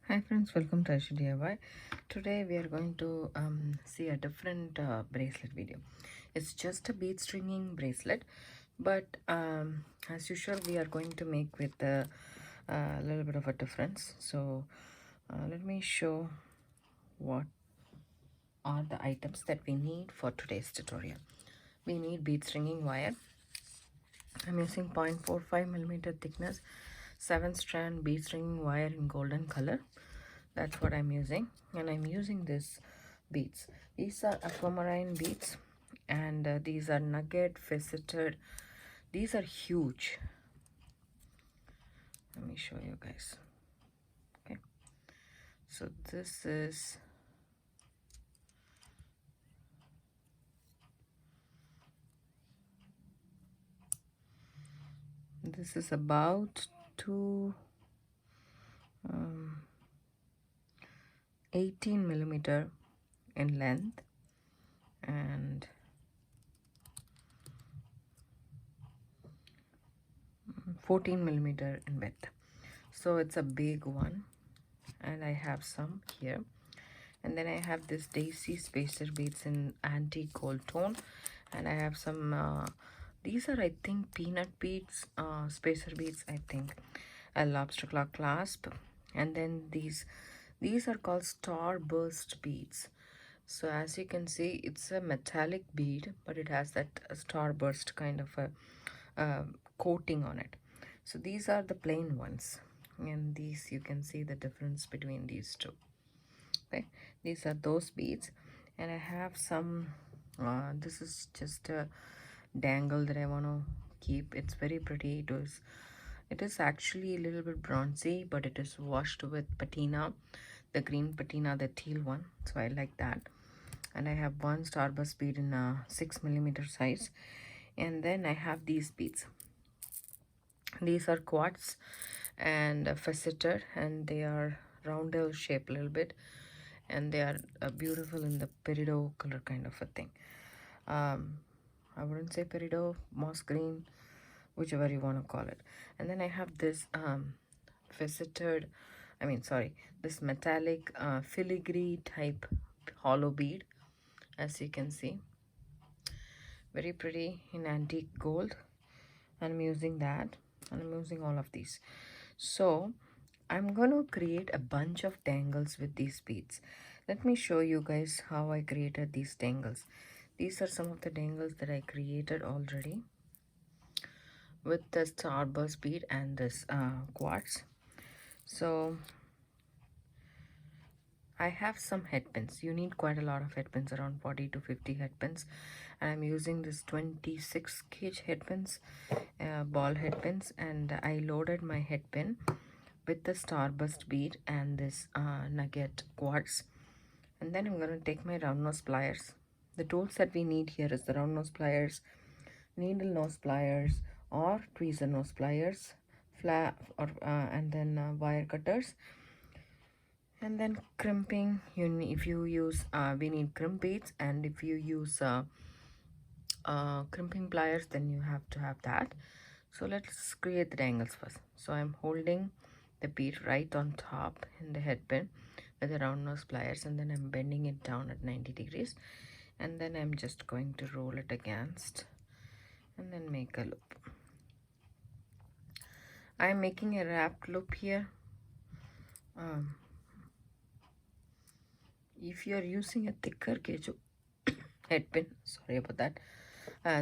Hi friends, welcome to Aishudiy. Today we are going to see a different bracelet video. It's just a bead stringing bracelet, but as usual we are going to make with a little bit of a difference. So let me show what are the items that we need for today's tutorial. We need bead stringing wire. I'm using 0.45 millimeter thickness 7 strand bead stringing wire in golden color. That's what I'm using, and I'm using this beads. These are aquamarine beads, and these are nugget faceted. These are huge. Let me show you guys. Okay, so this is about 18 millimeter in length and 14 millimeter in width. So it's a big one, and I have some here. And then I have this daisy spacer beads in antique gold tone, and I have some these are, I think, peanut beads, spacer beads, I think, a lobster claw clasp. And then these are called starburst beads. So as you can see, it's a metallic bead, but it has that starburst kind of a coating on it. So these are the plain ones, and these, you can see the difference between these two. Okay, these are those beads. And I have some this is just a dangle that I want to keep. It's very pretty. It is actually a little bit bronzy, but it is washed with patina, the green patina, the teal one, so I like that. And I have one starburst bead in a 6 millimeter size. And then I have these beads. These are quartz and faceted, and they are roundel shape a little bit, and they are beautiful in the peridot color kind of a thing. I wouldn't say peridot, moss green, whichever you want to call it. And then I have this faceted, this metallic filigree type hollow bead, as you can see, very pretty in antique gold. And I'm using that, and I'm using all of these. So I'm going to create a bunch of dangles with these beads. Let me show you guys how I created these dangles. These are some of the dangles that I created already with the starburst bead and this quartz. So I have some head pins. You need quite a lot of head pins, around 40 to 50 head pins. And I'm using this 26 gauge head pins, ball head pins, and I loaded my head pin with the starburst bead and this nugget quartz. And then I'm going to take my round nose pliers. The tools that we need here is the round nose pliers, needle nose pliers, or tweezer nose pliers, and then wire cutters. And then crimping, if you use we need crimp beads, and if you use crimping pliers, then you have to have that. So let's create the dangles first. So I'm holding the bead right on top in the head pin with the round nose pliers, and then I'm bending it down at 90 degrees, and then I'm just going to roll it against and then make a loop. I'm making a wrapped loop here. If you are using a thicker gauge head pin, sorry about that,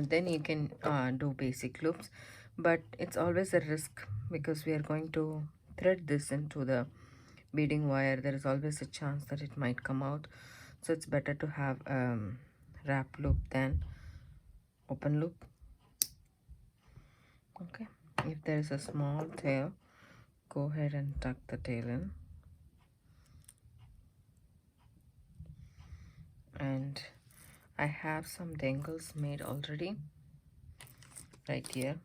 then you can do basic loops, but it's always a risk because we are going to thread this into the beading wire. There is always a chance that it might come out, so it's better to have wrap loop than open loop. Okay, if there is a small tail, go ahead and tuck the tail in, and I have some dangles made already right here.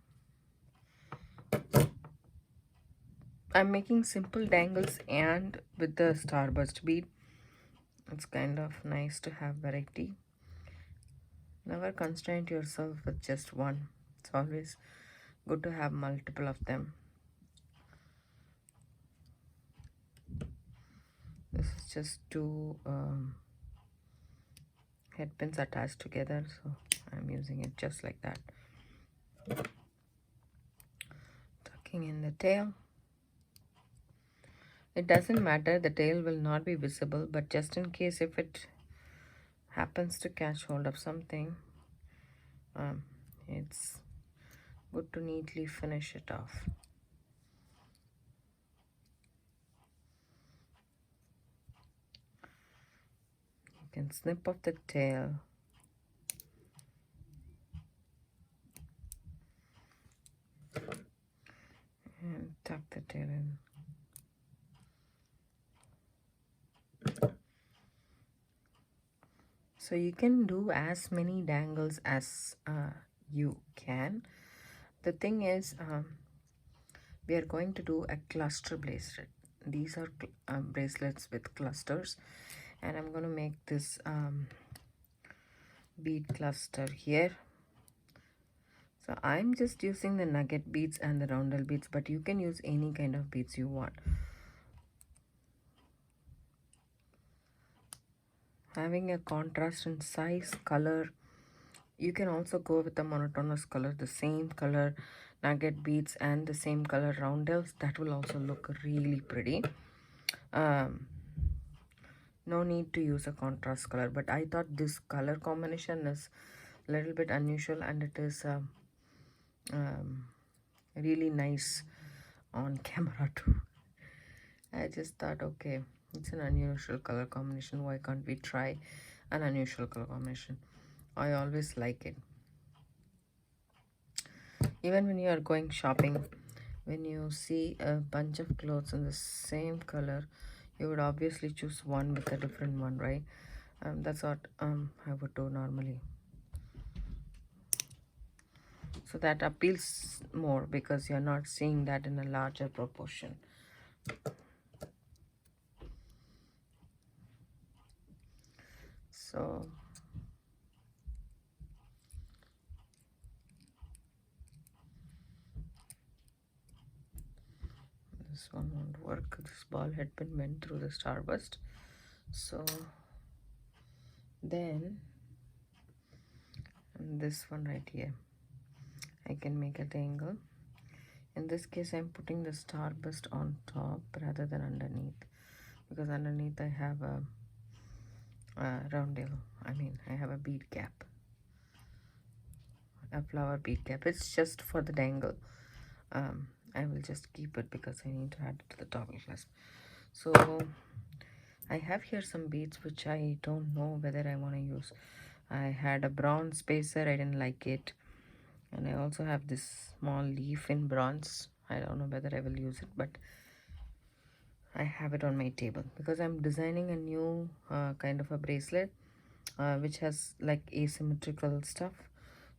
I'm making simple dangles and with the starburst bead. It's kind of nice to have variety. Never constrain yourself with just one. It's always good to have multiple of them. This is just two head pins attached together, so I'm using it just like that. Tucking in the tail. It doesn't matter, the tail will not be visible, but just in case if it happens to catch hold of something, it's good to neatly finish it off. You can snip off the tail. And tuck the tail in. So you can do as many dangles as you can. The thing is, we are going to do a cluster bracelet. These are bracelets with clusters, and I'm going to make this bead cluster here. So I'm just using the nugget beads and the roundel beads, but you can use any kind of beads you want. Having a contrast in size, color, you can also go with a monotonous color, the same color nugget beads and the same color roundels. That will also look really pretty. No need to use a contrast color, but I thought this color combination is a little bit unusual, and it is really nice on camera too. I just thought, okay, it's an unusual color combination, why can't we try an unusual color combination? I always like it. Even when you are going shopping, when you see a bunch of clothes in the same color, you would obviously choose one with a different one, right? That's what I would do normally. So that appeals more because you're not seeing that in a larger proportion. So this one won't work. This ball head pin went through the starburst. So then this one right here, I can make a dangle. In this case, I'm putting the starburst on top rather than underneath, because underneath I have a roundel. I have a bead cap, a flower bead cap. It's just for the dangle. I will just keep it because I need to add it to the toggle clasp. So I have here some beads which I don't know whether I want to use. I had a bronze spacer, I didn't like it, and I also have this small leaf in bronze. I don't know whether I will use it, but I have it on my table because I'm designing a new kind of a bracelet which has like asymmetrical stuff.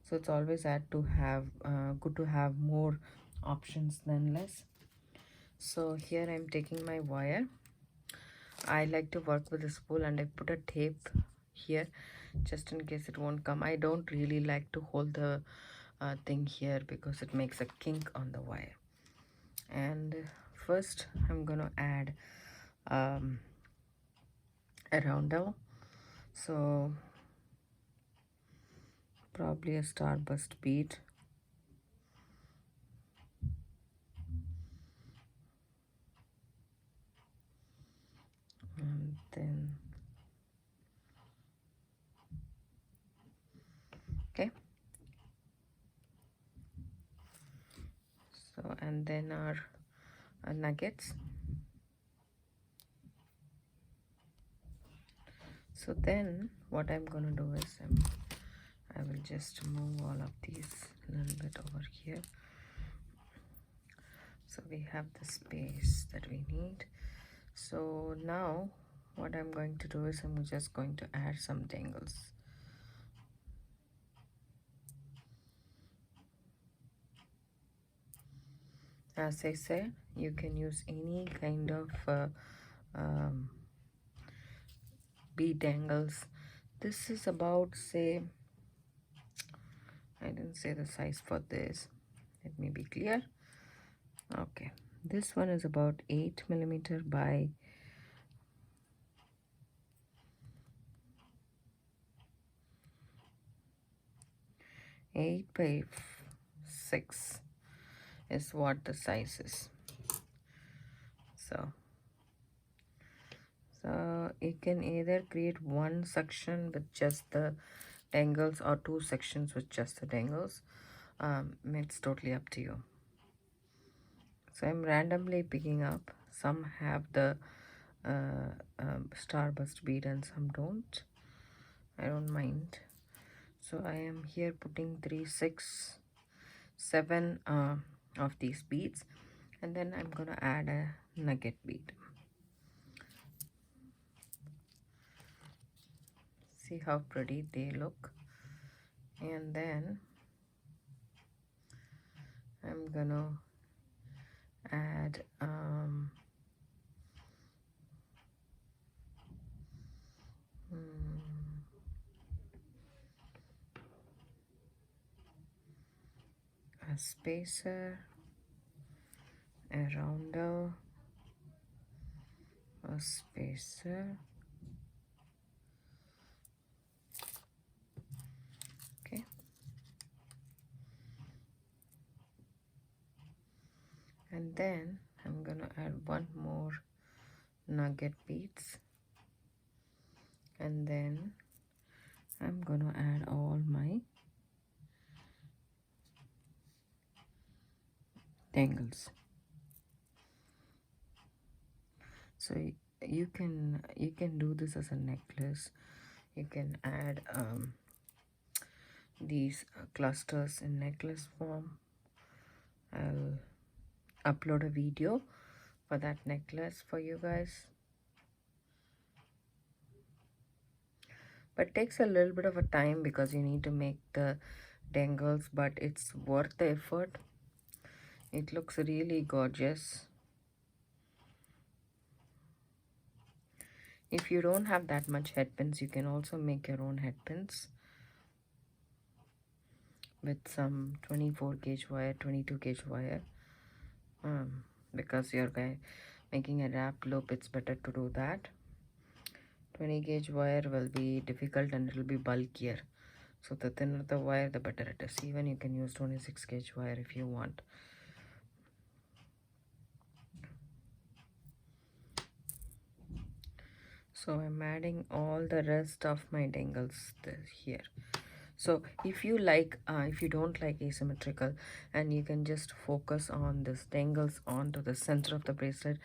So it's always good to have more options than less. So here I'm taking my wire. I like to work with a spool, and I put a tape here just in case it won't come. I don't really like to hold the thing here because it makes a kink on the wire. And first I'm gonna add a roundel, so probably a starburst bead, and then okay, so and then our nuggets. So then what I'm gonna do is I will just move all of these a little bit over here, so we have the space that we need. So now what I'm going to do is I'm just going to add some dangles. As I said, you can use any kind of bead dangles. This is about, say, I didn't say the size for this. Let me be clear. Okay, this one is about 8 millimeter by 8 by 6 is what the size is. So you can either create one section with just the dangles or two sections with just the dangles. It's totally up to you. So I'm randomly picking up. Some have the starburst bead and some don't. I don't mind. So I am here putting 3, 6, 7 of these beads, and then I'm gonna add a nugget bead. See how pretty they look. And then I'm gonna add a spacer, a rounder, a spacer. Okay. And then I'm gonna add one more nugget beads, and then I'm gonna add all my dangles. So you can do this as a necklace. You can add these clusters in necklace form. I'll upload a video for that necklace for you guys. But it takes a little bit of a time because you need to make the dangles, but it's worth the effort. It looks really gorgeous. If you don't have that much head pins, you can also make your own head pins with some 24 gauge wire, 22 gauge wire. Because you're making a wrap loop, it's better to do that. 20 gauge wire will be difficult and it will be bulkier. So the thinner the wire, the better it is. Even you can use 26 gauge wire if you want. So I'm adding all the rest of my dangles here. So if you don't like asymmetrical and you can just focus on this dangles onto the center of the bracelet,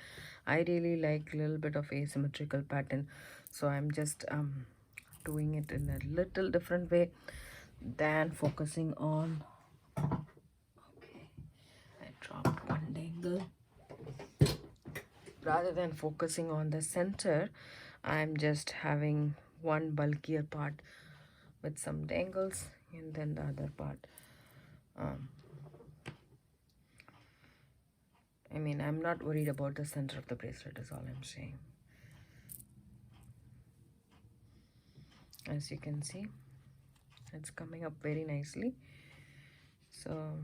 I really like a little bit of asymmetrical pattern. So I'm just doing it in a little different way than focusing on, okay, I dropped one dangle. Rather than focusing on the center, I'm just having one bulkier part with some dangles and then the other part. I mean, I'm not worried about the center of the bracelet is all I'm saying. As you can see, it's coming up very nicely. So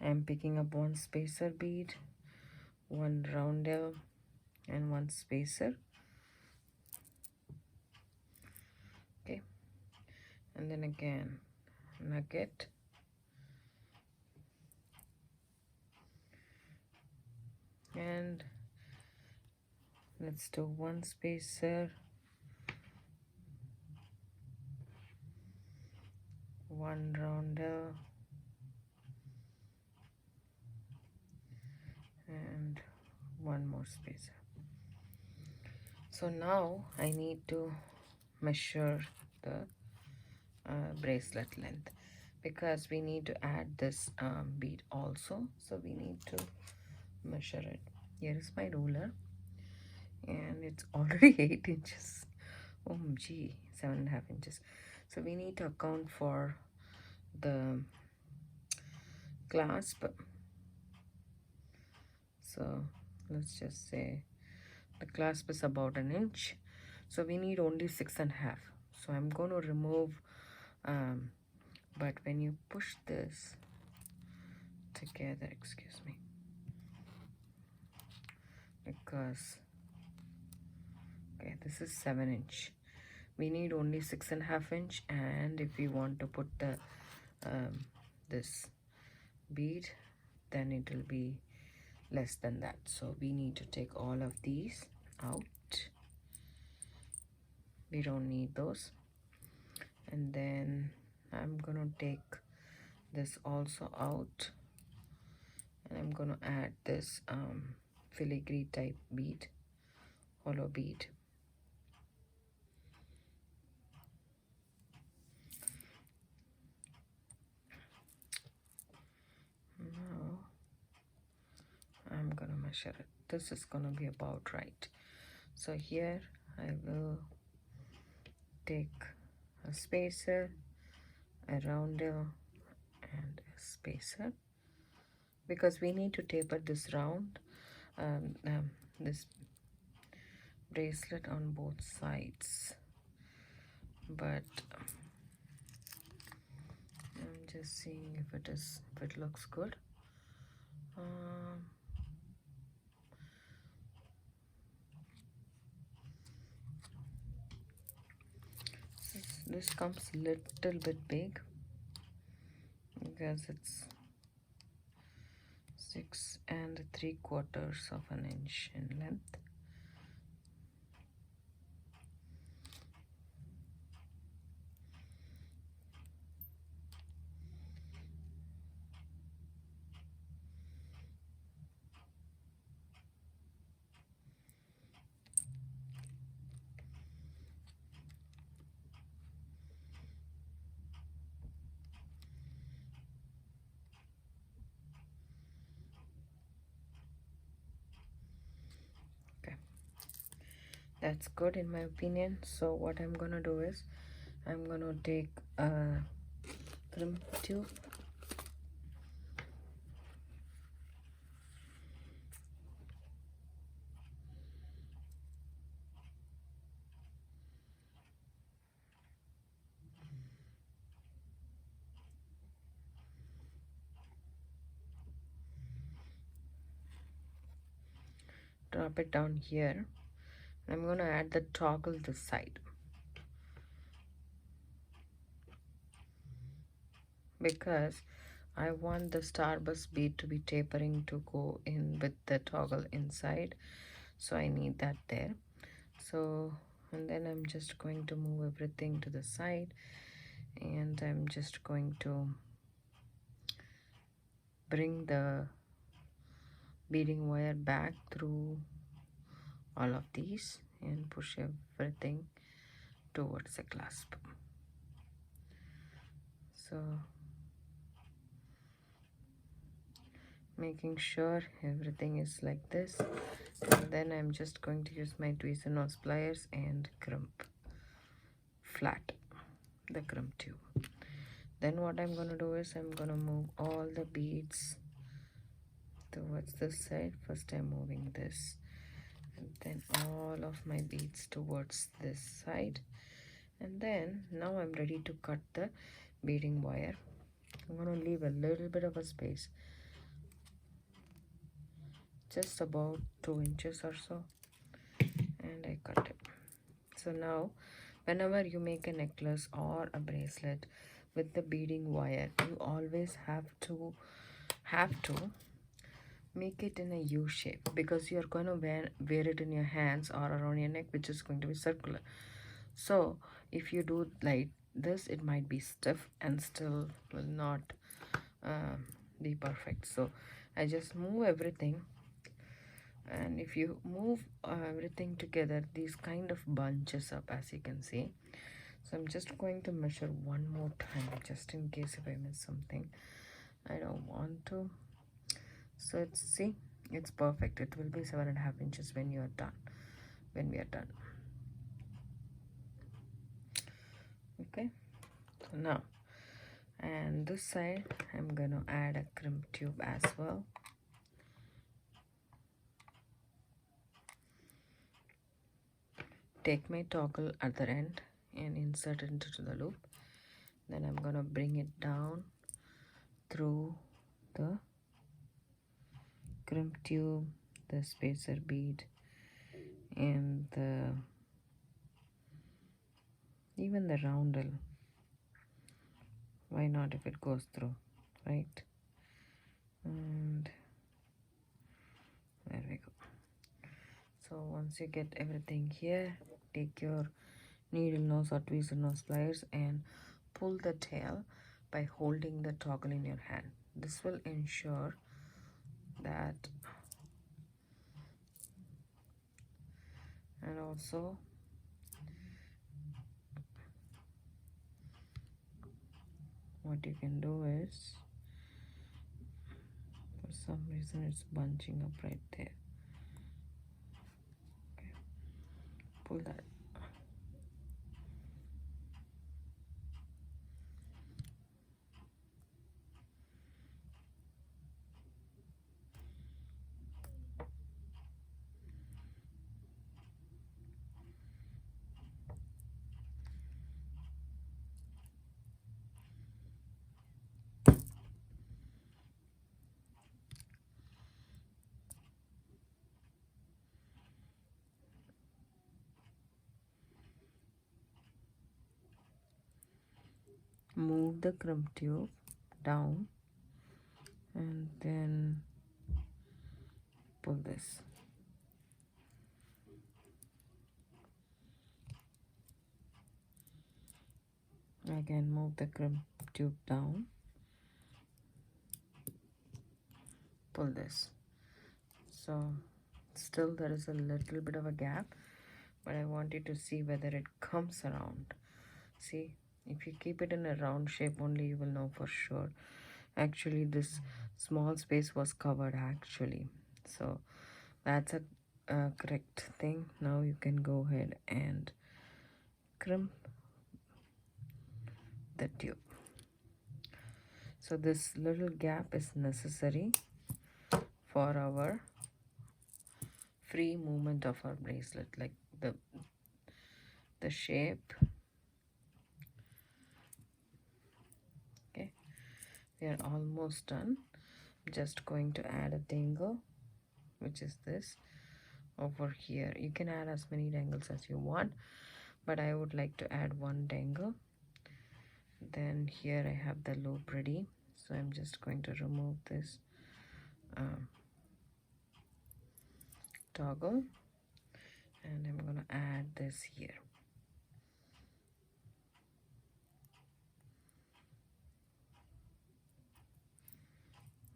I'm picking up one spacer bead, one rounder, and one spacer. Okay, and then again nugget, and let's do one spacer, one rounder, and one more spacer. So now I need to measure the bracelet length because we need to add this bead also. So we need to measure it. Here is my ruler and it's already 8 inches. OMG, 7.5 inches. So we need to account for the clasp. So let's just say the clasp is about an inch. So we need only 6.5. So I'm going to remove, but when you push this together, excuse me, because okay, this is 7 inch. we need only 6.5 inch, and if we want to put the this bead, then it will be less than that. So we need to take all of these out. We don't need those. And then I'm gonna take this also out, and I'm gonna add this filigree type bead, hollow bead. Now I'm gonna measure it. This is gonna be about right. So here I will take a spacer, a rounder, and a spacer, because we need to taper this round, this bracelet on both sides. But I'm just seeing if it looks good. This comes a little bit big because it's 6 3/4 of an inch in length. Okay, that's good in my opinion. So what I'm gonna do is I'm gonna take a crimp tube, drop it down here. I'm gonna add the toggle this side, because I want the starburst bead to be tapering to go in with the toggle inside, so I need that there. So, and then I'm just going to move everything to the side, and I'm just going to bring the beading wire back through all of these and push everything towards the clasp. So making sure everything is like this, and then I'm just going to use my tweezer nose pliers and crimp flat the crimp tube. Then what I'm going to do is I'm going to move all the beads towards this side. First I'm moving this, and then all of my beads towards this side, and then now I'm ready to cut the beading wire. I'm going to leave a little bit of a space, just about 2 inches or so, and I cut it. So now whenever you make a necklace or a bracelet with the beading wire, you always have to make it in a U shape, because you're going to wear it in your hands or around your neck, which is going to be circular. So if you do like this, it might be stiff and still will not be perfect. So I just move everything, and if you move everything together, these kind of bunches up, as you can see. So I'm just going to measure one more time, just in case if I miss something. I don't want to. So it's, see, it's perfect. It will be 7.5 inches when you are done, when we are done. Okay, so now, and this side I'm gonna add a crimp tube as well. Take my toggle at the end and insert it into the loop. Then I'm gonna bring it down through the crimp tube, the spacer bead, and the Even the roundel, why not if it goes through, right? And there we go. So once you get everything here, take your needle nose or tweezer nose pliers and pull the tail by holding the toggle in your hand. This will ensure that, and also what you can do is, for some reason it's bunching up right there. Okay. Pull that. Move the crumb tube down and then pull this. Again, move the crumb tube down, pull this. So still there is a little bit of a gap, but I want you to see whether it comes around. See, if you keep it in a round shape only, you will know for sure. Actually, this small space was covered actually. So that's a correct thing. Now you can go ahead and crimp the tube. So this little gap is necessary for our free movement of our bracelet, like the shape. Okay, we are almost done. Just going to add a dangle, which is this over here. You can add as many dangles as you want, but I would like to add one dangle. Then here I have the loop ready, so I'm just going to remove this toggle, and I'm going to add this here.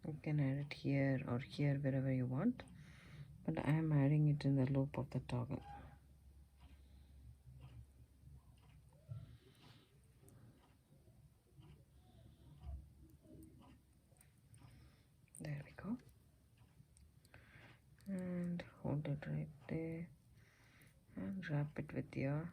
You can add it here or here, wherever you want, but I am adding it in the loop of the toggle. There we go. And hold it right there and wrap it with your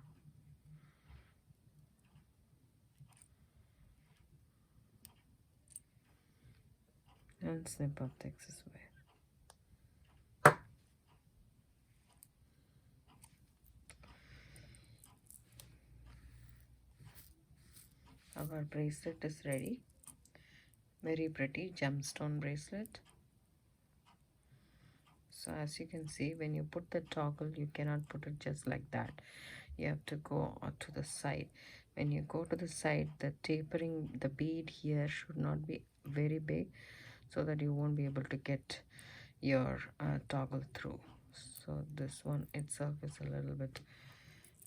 and snip off the excess wire. Our bracelet is ready. Very pretty gemstone bracelet. So as you can see, when you put the toggle, you cannot put it just like that. You have to go to the side. When you go to the side, the tapering, the bead here should not be very big, so that you won't be able to get your toggle through. So this one itself is a little bit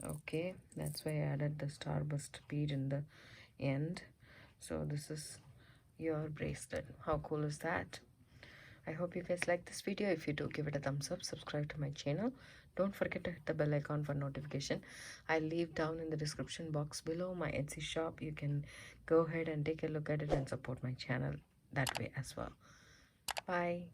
okay. That's why I added the starburst bead in the end. So this is your bracelet. How cool is that? I hope you guys like this video. If you do, give it a thumbs up, subscribe to my channel. Don't forget to hit the bell icon for notification. I'll leave down in the description box below my Etsy shop. You can go ahead and take a look at it and support my channel that way as well. Bye.